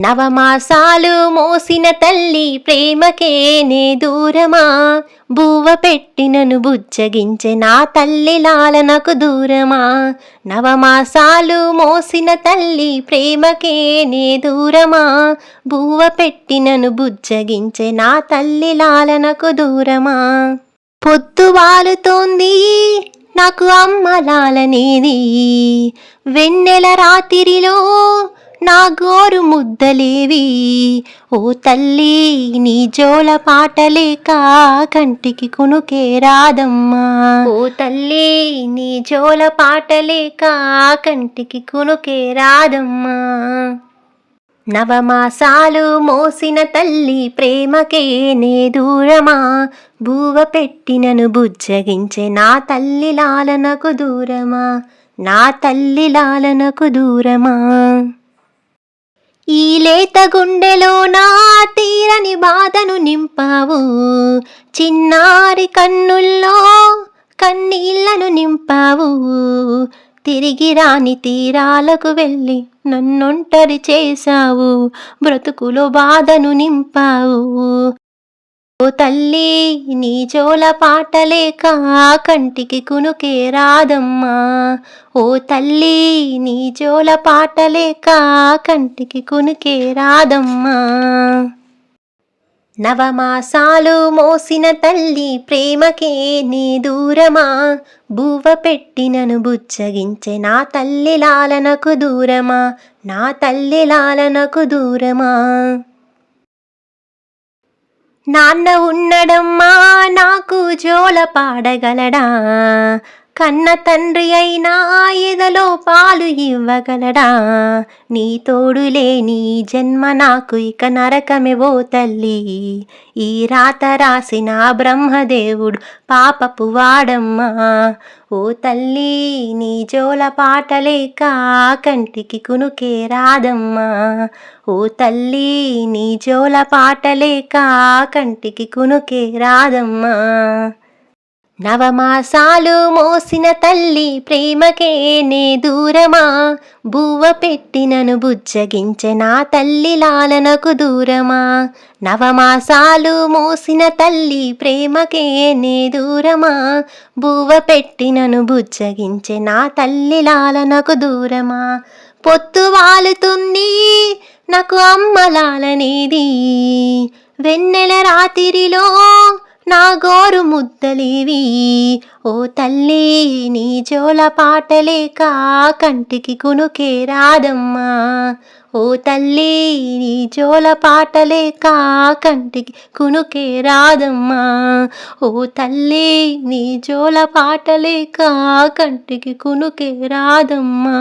నవమాసాలు మోసిన తల్లి ప్రేమకే నే దూరమా, బువ్వ పెట్టినను బుజ్జగించే నా తల్లి లాలనకు దూరమా. నవమాసాలు మోసిన తల్లి ప్రేమకే నే దూరమా, బువ్వ పెట్టినను బుజ్జగించే నా తల్లి లాలనకు దూరమా. పొద్దు వాలుతోంది నాకు అమ్మ లాలనేది, వెన్నెల రాత్రిలో నా గోరు ముద్దలేవి. ఓ తల్లి నీ జోల పాటలేక కంటికి కునుకే రాదమ్మా. ఓ తల్లి నీ జోల పాటలేక కంటికి కునుకే రాదమ్మా. నవమాసాలు మోసిన తల్లి ప్రేమకే నే దూరమా, బువ్వ పెట్టినను బుజ్జగించే నా తల్లి లాలనకు దూరమా, నా తల్లి లాలనకు దూరమా. ఈ లేత గుండెలో నా తీరని బాధను నింపావు, చిన్నారి కన్నుల్లో కన్నీళ్లను నింపావు. తిరిగి రాని తీరాలకు వెళ్ళి నన్నొంటరి చేశావు, బ్రతుకులో బాధను నింపావు. ఓ తల్లి నీ జోల పాటలేక కంటికి కునుకే రాదమ్మా. ఓ తల్లి నీ జోల పాటలేక కంటికి కునుకే రాదమ్మా. నవమాసాలు మోసిన తల్లి ప్రేమకే నీ దూరమా, బువ్వ పెట్టినను బుజ్జగించే నా తల్లి లాలనకు దూరమా, నా తల్లి లాలనకు దూరమా. నాన్న ఉన్నడమ్మా నాకు జోల పాడగలడా, కన్న తండ్రి అయినా ఎదలో పాలు ఇవ్వగలడా. నీ తోడు లేని జన్మ నాకు ఇక నరకమే ఓ తల్లి, ఈ రాత రాసిన బ్రహ్మదేవుడు పాపపు వాడమ్మా. ఓ తల్లి నీ జోల పాటలేక కంటికి కునుకే రాదమ్మా. ఓ తల్లి నీ జోల పాటలేక కంటికి కునుకే రాదమ్మా. నవమాసాలు మోసిన తల్లి ప్రేమకే నే దూరమా, బువ్వ పెట్టినను బుజ్జగించే నా తల్లి లాలనకు దూరమా. నవమాసాలు మోసిన తల్లి ప్రేమకే నే దూరమా, బువ్వ పెట్టినను బుజ్జగించే నా తల్లి లాలనకు దూరమా. పొద్దు వాలుతుంది నాకు అమ్మ లాలనేది, వెన్నెల రాత్రిలో నా గోరు ముద్దలేవి. ఓ తల్లి నీ జోల పాటలేక కంటికి కునుకే రాదమ్మా. ఓ తల్లి నీ జోల పాటలేక కంటికి కునుకే రాదమ్మా. ఓ తల్లి నీ జోల పాటలేక కంటికి కునుకే రాదమ్మా.